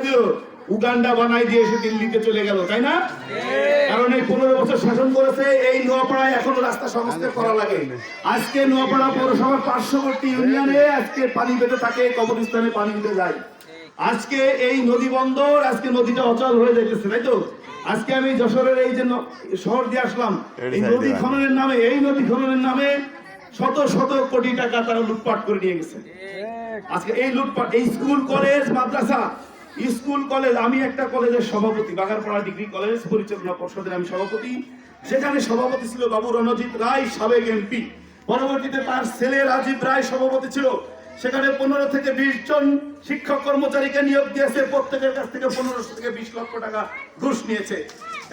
দিল, উগান্ডা বানাই দিয়ে এসে দিল্লিতে চলে গেল, তাই না? কারণ এই 15 বছর শাসন করেছে। এই নোয়াপাড়ায় এখনো রাস্তা সংস্কার করা লাগে। আজকে নোয়াপাড়া পৌরসভার পার্শ্ববর্তী ইউনিয়নে আজকে পানি পেতে থাকে, কবরস্থানে পানি দিতে যায়। আজকে এই নদী বন্দর, আজকে নদীটা অচল হয়ে যাইতেছে, তাই তো? আজকে আমি যশোরের এই যে শহর দিয়ে আসলাম, এই নদী খননের নামে শত শত কোটি টাকা তারা লুটপাট করে নিয়ে গেছে। আজকে এই লুটপাট, এই স্কুল কলেজ মাদ্রাসা, স্কুল কলেজ, আমি একটা কলেজের সভাপতি, বাগারপাড়া ডিগ্রি কলেজ পরিচালনা পর্ষদের আমি সভাপতি। সেখানে সভাপতি ছিল বাবু রণজিৎ রায়, সাবেক এমপি। পরবর্তীতে তার ছেলে রাজীব রায় সভাপতি ছিল। সেখানে 15 থেকে 20 জন শিক্ষক কর্মচারীকে নিয়োগ দিয়েছে, প্রত্যেকের কাছ থেকে 15 থেকে 20 লক্ষ টাকা ঘুষ নিয়েছে।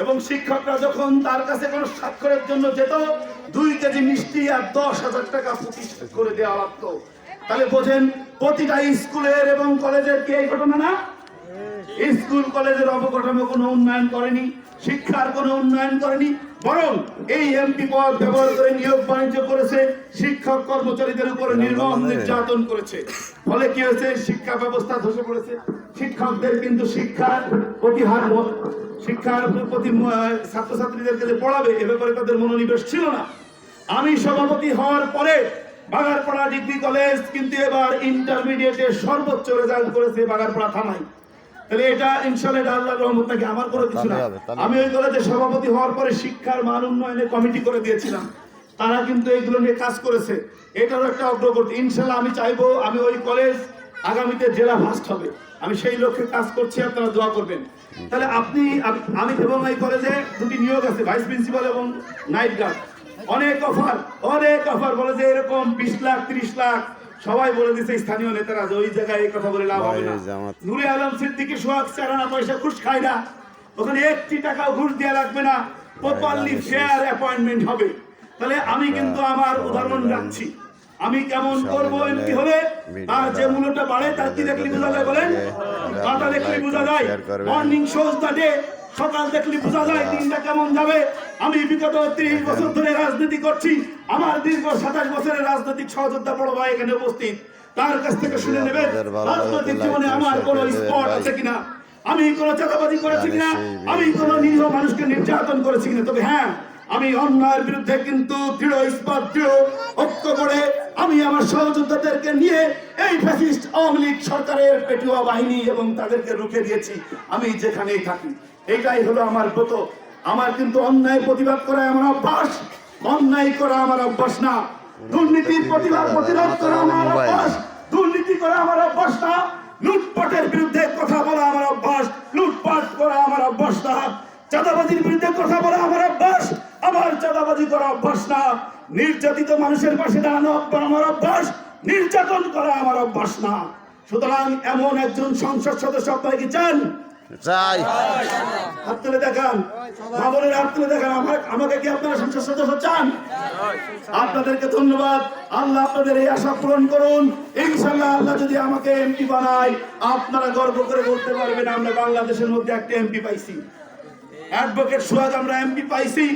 এবং শিক্ষকরা যখন তার কাছে কোনো স্বাক্ষরের জন্য যেত, 2 কেজি মিষ্টি আর 10,000 টাকা প্রতি করে দেওয়া লাগতো। তাহলে বোঝেন, প্রতিটা স্কুলের এবং কলেজের কি এই ঘটনা না? স্কুল কলেজের অবকাঠামো কোনো উন্নয়ন করেনি, শিক্ষার কোনো উন্নয়ন করেনি, বরং এই এমপি পদ ব্যবহার করে নিয়োগ বাণিজ্য করেছে, শিক্ষক কর্মচারীদের উপরে নির্মম নির্যাতন করেছে। ফলে কি হয়েছে? শিক্ষা ব্যবস্থা ধসে পড়েছে। শিক্ষকদের কিন্তু শিক্ষার প্রতি ছাত্রছাত্রীদেরকে যে পড়াবে এ ব্যাপারে তাদের মনোনিবেশ ছিল না। আমি সভাপতি হওয়ার পরে বাগারপাড়া ডিগ্রি কলেজ কিন্তু এবার ইন্টারমিডিয়েটে সর্বোচ্চ রেজাল্ট করেছে বাগারপাড়া থানায়। তাহলে এটা ইনশাআল্লাহ আল্লাহর রহমত নাকি, আমার কোনো কিছু না। আমি ওই কলেজে সভাপতি হওয়ার পরে শিক্ষার মান উন্নয়নে কমিটি করে দিয়েছিলাম, তারা কিন্তু এইগুলো নিয়ে কাজ করেছে। এটারও একটা অগ্রগতি ইনশাআল্লাহ। আমি চাইবো আমি ওই কলেজ আগামীতে জেলা ফার্স্ট হবে, আমি সেই লক্ষ্যে কাজ করছি, আপনারা দোয়া করবেন। তাহলে আমি এবং এই কলেজে 2টি নিয়োগ আছে, ভাইস প্রিন্সিপাল এবং নাইট গার্ড। অনেক অফার বলে যে এরকম 20 লাখ 30 লাখ, সবাই বলে দিচ্ছে স্থানীয় নেতারা যে ওই জায়গায় এই কথা বলে লাভ হবে না। নূরে আলম সিদ্দিকী সোহাগ 4 আনা পয়সা ঘুষ খায় না, ওখানে 1টি টাকাও ঘুষ দেওয়া লাগবে না, প্রপারলি ফেয়ার অ্যাপয়েন্টমেন্ট হবে। তাহলে আমি কিন্তু আমার উদাহরণ রাখছি, আমি কেমন করব এমপি হলে। তার যে মূল্যটা বাড়ে তার কি দেখলি বোঝা যায় বলেন? মাথা দেখলি বোঝা যায়, মর্নিং শোজ দা ডে, সকাল দেখলি বোঝা যায় দিনটা কেমন যাবে। আমি বিগত 30 বছর ধরে রাজনীতি করছি, আমার দীর্ঘ 27 বছরের রাজনৈতিক সহযোদ্ধা বড় ভাই এখানে উপস্থিত, তার কাছ থেকে শুনে নেবেন রাজনৈতিক জীবনে আমার কোনো স্পট আছে কিনা, আমি কোনো চাঁদাবাজি করেছি কিনা, আমি কোনো নিরীহ মানুষকে নির্যাতন করেছি কিনা। তবে হ্যাঁ, আমি অন্যায়ের বিরুদ্ধে কিন্তু দৃঢ় ইস্পাত, দৃঢ় ঐক্য করে আমি আমার সহযোদ্ধাদেরকে নিয়ে এই ফ্যাসিস্ট আওয়ামী লীগ সরকারের পেটুয়া বাহিনী এবং তাদেরকে রুখে দিয়েছি আমি যেখানেই থাকি। এইটাই হলো আমার ব্রত। আমার কিন্তু অন্যায় প্রতিবাদ করা আমার অভ্যাস, অন্যায় করা আমার অভ্যাস না। দুর্নীতির প্রতিবাদ প্রতিরোধ করা আমার অভ্যাস, দুর্নীতি করা আমার অভ্যাস না। লুটপাটের বিরুদ্ধে কথা বলা আমার অভ্যাস, লুটপাট করা আমার অভ্যাস না। চাঁদাবাজির বিরুদ্ধে কথা বলা আমার অভ্যাস, আমার চাঁদাবাজি করা অভ্যাস না। নির্যাতিত মানুষের পাশে দাঁড়ানো আমার অভ্যাস, নির্যাতন করা আমার অভ্যাস না। সুতরাং এমন একজন সংসদ সদস্য আপনারা কি চান? চাই। হাত তুলে দেখান, মামনের হাত তুলে দেখান, আমাকে কি আপনারা সংসদ সদস্য চান? আপনাদেরকে ধন্যবাদ। আল্লাহ আপনাদের এই আশা পূরণ করুন ইনশাআল্লাহ। আল্লাহ যদি আমাকে এমপি বানায়, আপনারা গর্ব করে বলতে পারবেন আমরা বাংলাদেশের মধ্যে একটা এমপি পাইছি, অ্যাডভোকেট সোহাগ আমরা এমপি পাইছি।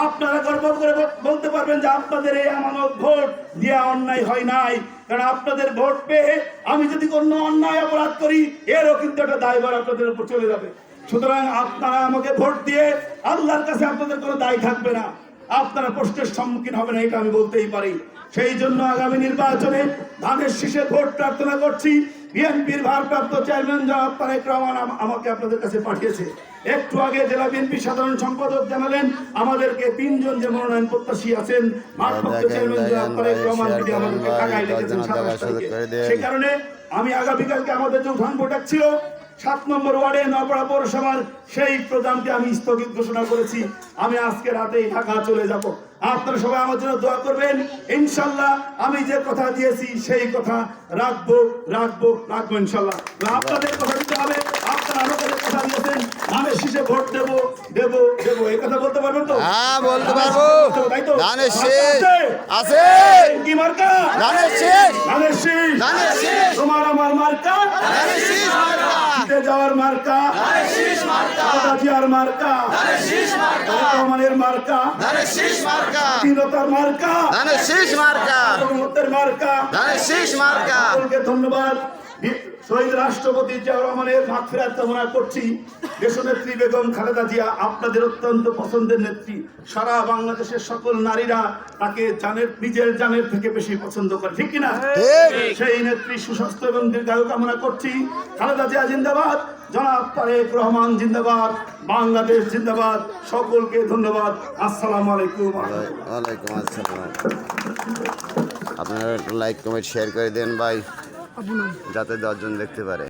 আপনারা গর্ব করে বলতে পারবেন যে আপনাদের এই আমানত ভোট দিয়ে অন্যায় হয় নাই। কারণ আপনাদের ভোট পেয়ে আমি যদি কোনো অন্যায় অপরাধ করি, এরও কিন্তু একটা দায়ভার আপনাদের উপর চলে যাবে। সুতরাং আপনারা আমাকে ভোট দিয়ে আল্লাহর কাছে আপনাদের কোনো দায় থাকবে না, আপনারা প্রশ্নের সম্মুখীন হবে না, এটা আমি বলতেই পারি। সেই জন্য আগামী নির্বাচনে ধানের শীষে ভোট প্রার্থনা করছি। বিএনপির ভারপ্রাপ্ত চেয়ারম্যান জনাব তারেক রহমান আমাকে আপনাদের কাছে পাঠিয়েছে। একটু আগে জেলা বিএনপি সাধারণ সম্পাদক জানালেন আমাদেরকে 3 জন যে মনোনয়ন প্রত্যাশী আছেন, ভারপ্রাপ্ত চেয়ারম্যান জনাব তারেক রহমান তিনি আমাদেরকে টাকায় লিখেছেন 27 তারিখে। সেই কারণে আমি আগামীকালকে আমাদের যে উঠান বৈঠক ছিল 7 নম্বর ওয়ার্ডে নোয়াপাড়া পৌরসভার, সেই প্রোগ্রামটি আমি স্থগিত ঘোষণা করেছি। আমি আজকে রাতেই ঢাকা চলে যাব। আপনারা সবাই আমার জন্য দোয়া করবেন। ইনশাআল্লাহ আমি যে কথা দিয়েছি সেই কথা রাখবো ইনশাআল্লাহ। আপনাদের কথা দিতে হবে, আপনারা আমাদের কথা দিয়েছেন, আমি শীষে ভোট দেবো এই কথা বলতে পারবেন তো? হ্যাঁ, বলতে পারবো। তাই তো? ধানের শীষ আছে, কি মার্কা? ধানের শীষ, ধানের শীষ, ধানের শীষ, তোমার আমার মার্কা ধানের শীষ মার্কা, জিতে যাওয়ার মার্কা ধানের শীষ মার্কা, জিয়ার মার্কা ধানের শীষ মার্কা, রহমানের মার্কা ধানের শীষ মার্কা, তিনতার মার্কা ধানের শীষ মার্কা, রহমতের মার্কা। ধানের শীষ মার্কা। সকলকে ধন্যবাদ। শহীদ রাষ্ট্রপতি জিয়াউর রহমানের মাগফিরাত কামনা করছি। দেশনেত্রী বেগম খালেদা জিয়া আপনাদের অত্যন্ত পছন্দের নেত্রী। সারা বাংলাদেশের সকল নারীরা তাকে নিজের জানের থেকে বেশি পছন্দ করে, ঠিক কিনা? সেই নেত্রী সুস্বাস্থ্য এবং দীর্ঘায়ু কামনা করছি। খালেদা জিয়া জিন্দাবাদ, জনাব তারেক রহমান জিন্দাবাদ, বাংলাদেশ জিন্দাবাদ। সকলকে ধন্যবাদ। আসসালামু আলাইকুম। ওয়ালাইকুম আসসালাম। আপনারা একটু লাইক কমেন্ট শেয়ার করে দেন ভাই, যাতে 10 জন দেখতে পারে।